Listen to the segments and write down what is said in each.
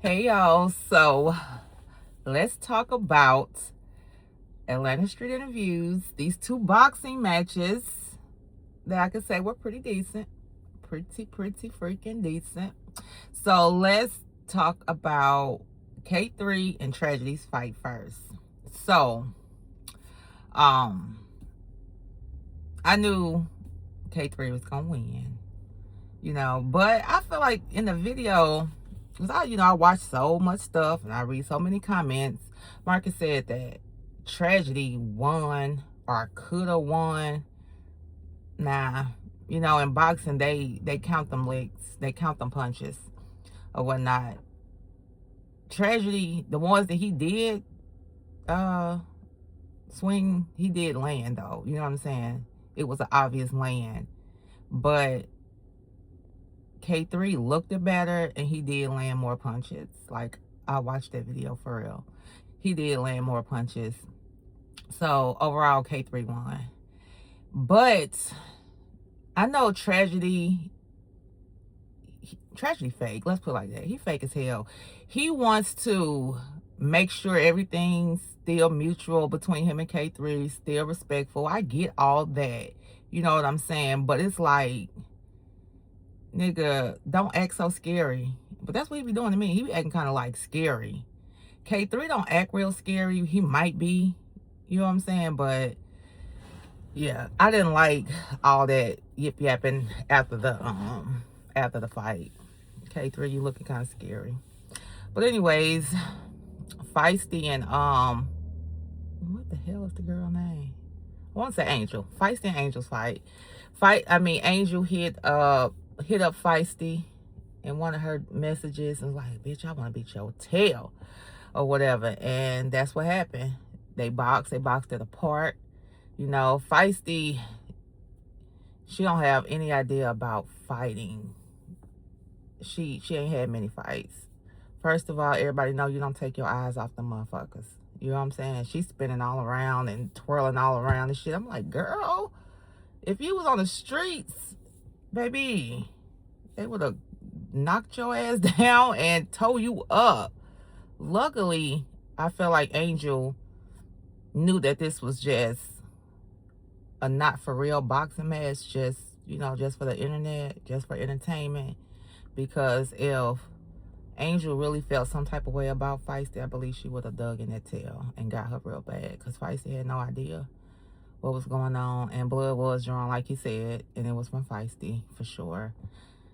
Hey y'all, so let's talk about Atlanta Street Interviews. These two boxing matches that I could say were pretty decent. Pretty freaking decent. So let's talk about K3 and Tragedy's fight first. So, um, I knew K3 was gonna win, but I feel like in the video, because I watch so much stuff and I read so many comments. Marcus said that Tragedy won or could have won. Nah, in boxing they count them licks, they count them punches or whatnot. Tragedy, the ones that he did swing, he did land though. You know what I'm saying? It was an obvious land, but K3 looked it better and he did land more punches. Like, I watched that video for real. He did land more punches. So overall, K3 won. But I know Tragedy fake. Let's put it like that. He fake as hell. He wants to make sure everything's still mutual between him and K3, still respectful. I get all that. You know what I'm saying? But it's like, nigga, don't act so scary. But that's what he be doing to me. He be acting kind of like scary. K3 don't act real scary. He might be, you know what I'm saying? But yeah, I didn't like all that yip yapping after the fight. K3, you looking kind of scary. But anyways, Feisty and what the hell is the girl name? I want to say Angel. Feisty and Angel's fight. Angel hit up Feisty in one of her messages and was like, bitch, I want to beat your tail or whatever. And that's what happened. They boxed it apart. Feisty, she don't have any idea about fighting. She ain't had many fights. First of all, everybody know you don't take your eyes off the motherfuckers. You know what I'm saying? She's spinning all around and twirling all around and shit. I'm like, girl, if you was on the streets, baby, they would have knocked your ass down and tore you up. Luckily, I feel like Angel knew that this was just a not for real boxing match, just for the internet, just for entertainment. Because if Angel really felt some type of way about Feisty, I believe she would have dug in that tail and got her real bad. Because Feisty had no idea what was going on, and blood was drawn, like he said, and it was from Feisty for sure.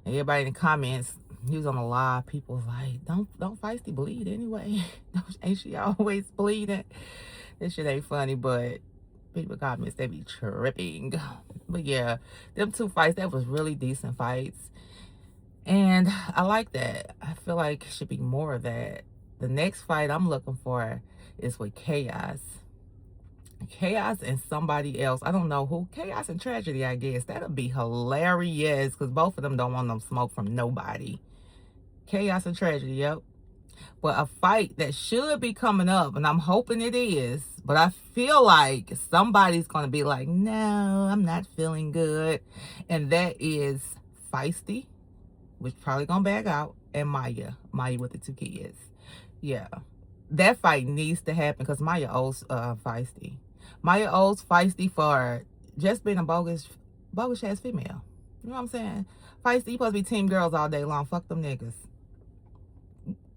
And everybody in the comments, he was on a live. People was like, "Don't Feisty bleed anyway? Ain't she always bleeding?" This shit ain't funny, but people comments, they be tripping. But yeah, them two fights, that was really decent fights. And I like that. I feel like it should be more of that. The next fight I'm looking for is with Chaos. Chaos and somebody else. I don't know who. Chaos and Tragedy, I guess. That'll be hilarious because both of them don't want no smoke from nobody. Chaos and Tragedy, yep. But a fight that should be coming up, and I'm hoping it is, but I feel like somebody's going to be like, no, I'm not feeling good. And that is Feisty, which probably going to back out, and Maya with the two kids. Yeah. That fight needs to happen because Maya owes Feisty. Maya owes Feisty for just being a bogus ass female. You know what I'm saying? Feisty, you supposed to be team girls all day long. Fuck them niggas.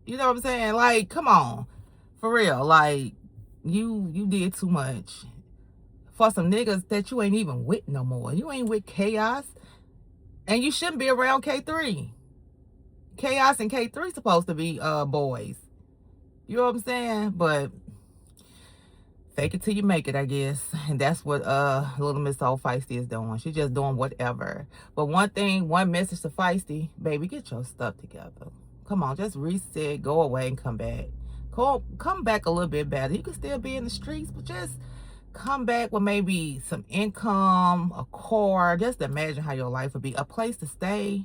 You know what I'm saying? Like, come on. For real. Like, you did too much for some niggas that you ain't even with no more. You ain't with Chaos. And you shouldn't be around K3. Chaos and K3 supposed to be boys. You know what I'm saying? But fake it till you make it, I guess. And that's what little Miss Old Feisty is doing. She's just doing whatever. But one message to Feisty, baby, get your stuff together. Come on, just reset, go away, and come back. Come back a little bit better. You can still be in the streets, but just come back with maybe some income, a car. Just imagine how your life would be. A place to stay.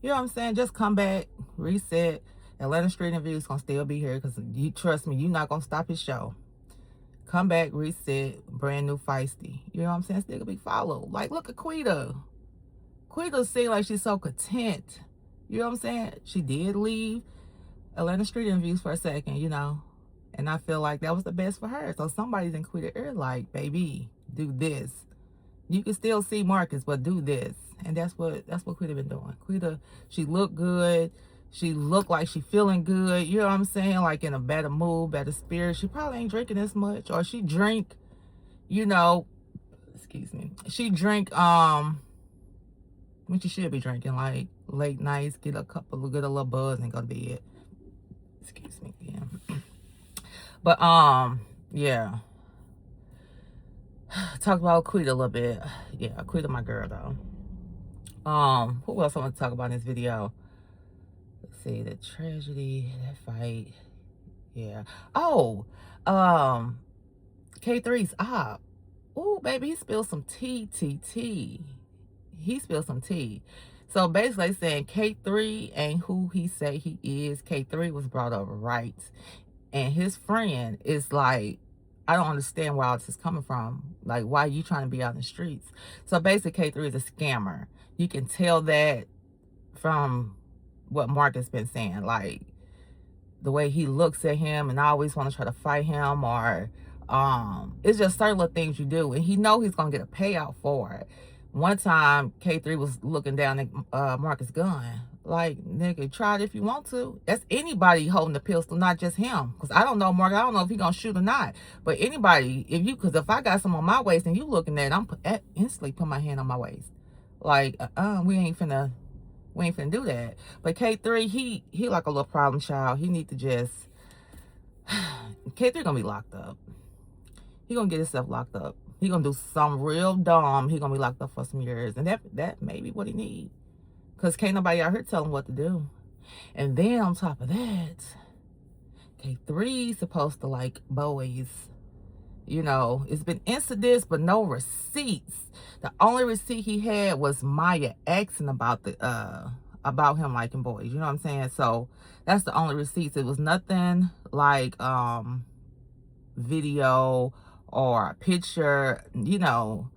You know what I'm saying? Just come back, reset. Atlanta Street Interviews gonna still be here because you trust me, you're not gonna stop his show. Come back, reset, brand new Feisty. You know what I'm saying? Still gonna be followed. Like, look at Quita. Quita seems like she's so content. You know what I'm saying? She did leave Atlanta Street interviews for a second, you know. And I feel like that was the best for her. So somebody's in Quita ear like, baby, do this. You can still see Marcus, but do this. And that's what Quita been doing. Quita, she looked good. She looked like she feeling good. You know what I'm saying? Like in a better mood, better spirit. She probably ain't drinking as much. Or she drink, you know, excuse me. She drink when she should be drinking, like late nights, get a little buzz and go to bed. Excuse me again. But yeah. Talk about Quita a little bit. Yeah, Quita my girl though. Who else I want to talk about in this video? Let's see, the tragedy, that fight. Yeah. Oh, K3's op. Ooh, baby, he spilled some tea. He spilled some tea. So basically saying K3 ain't who he say he is. K3 was brought up right. And his friend is like, I don't understand where all this is coming from. Like, why are you trying to be out in the streets? So basically K3 is a scammer. You can tell that from what Mark has been saying. Like, the way he looks at him and always want to try to fight him, or it's just certain little things you do, and he know he's gonna get a payout for it. One time K3 was looking down at Marcus' gun, like, nigga, try it if you want to. That's anybody holding the pistol, not just him, because I don't know Mark, I don't know if he gonna shoot or not, but anybody, because if I got some on my waist and you looking at it, I'm instantly put my hand on my waist, like, we ain't finna do that. But K3, he like a little problem child. He need to just K3 gonna be locked up. He gonna get himself locked up. He gonna do something real dumb. He gonna be locked up for some years, and that may be what he need, because can't nobody out here tell him what to do. And then on top of that, K3 supposed to like boys. You know, it's been incidents, but no receipts. The only receipt he had was Maya asking about him liking boys. You know what I'm saying? So that's the only receipts. It was nothing like video or a picture, you know,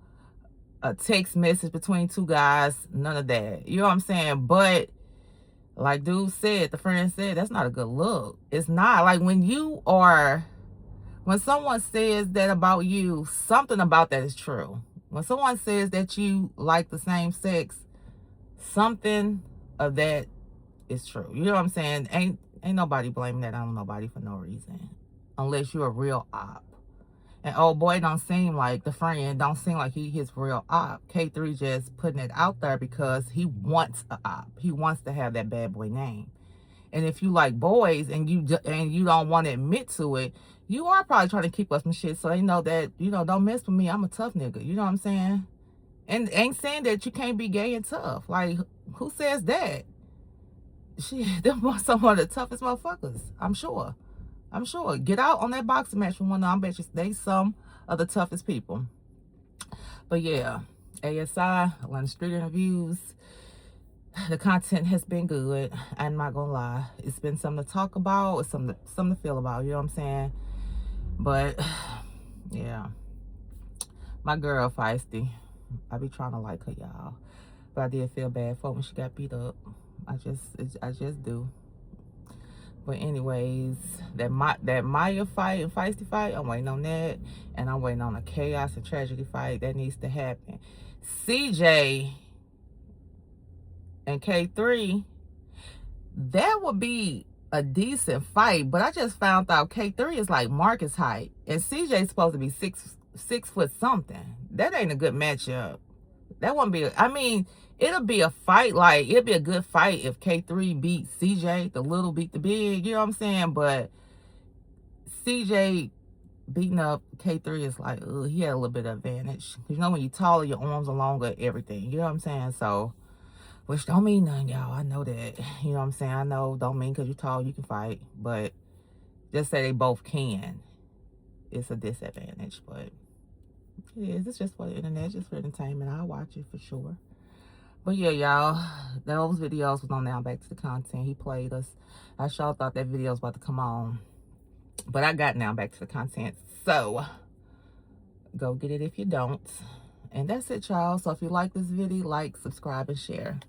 a text message between two guys, none of that. You know what I'm saying? But like dude said, the friend said, that's not a good look. It's not. Like when someone says that about you, something about that is true. When someone says that you like the same sex, something of that is true. You know what I'm saying? Ain't nobody blaming that on nobody for no reason, unless you're a real op. And old boy don't seem like, the friend don't seem like he his real op. K3 just putting it out there because he wants a op. He wants to have that bad boy name. And if you like boys and you don't want to admit to it, you are probably trying to keep us some shit so they know that, you know, don't mess with me. I'm a tough nigga. You know what I'm saying? And ain't saying that you can't be gay and tough. Like, who says that? Shit, them are some of the toughest motherfuckers. I'm sure. Get out on that boxing match with one of them. I bet you they some of the toughest people. But yeah, ASI, Atlanta Street interviews. The content has been good. I'm not gonna lie. It's been something to talk about. It's something to feel about. You know what I'm saying? But yeah, my girl Feisty. I be trying to like her, y'all. But I did feel bad for when she got beat up. I just do. But anyways, that Maya fight and Feisty fight, I'm waiting on that. And I'm waiting on a chaos and tragedy fight. That needs to happen. CJ and K3, that would be a decent fight. But I just found out K3 is like Marcus height. And CJ's supposed to be six foot something. That ain't a good matchup. That won't be, I mean, it'll be a fight, like, it'll be a good fight if K3 beats CJ, the little beat the big, you know what I'm saying? But CJ beating up K3 is like, ugh, he had a little bit of advantage. You know, when you're taller, your arms are longer, everything, you know what I'm saying? So, which don't mean nothing, y'all. I know that, you know what I'm saying? I know, don't mean because you're tall, you can fight, but just say they both can. It's a disadvantage, but it is. It's just for the internet, just for entertainment. I'll watch it for sure. But yeah, y'all, those videos was on. Now back to the content. He played us. I sure thought that video was about to come on, but I got now back to the content. So go get it if you don't. And that's it, y'all. So if you like this video, like, subscribe, and share.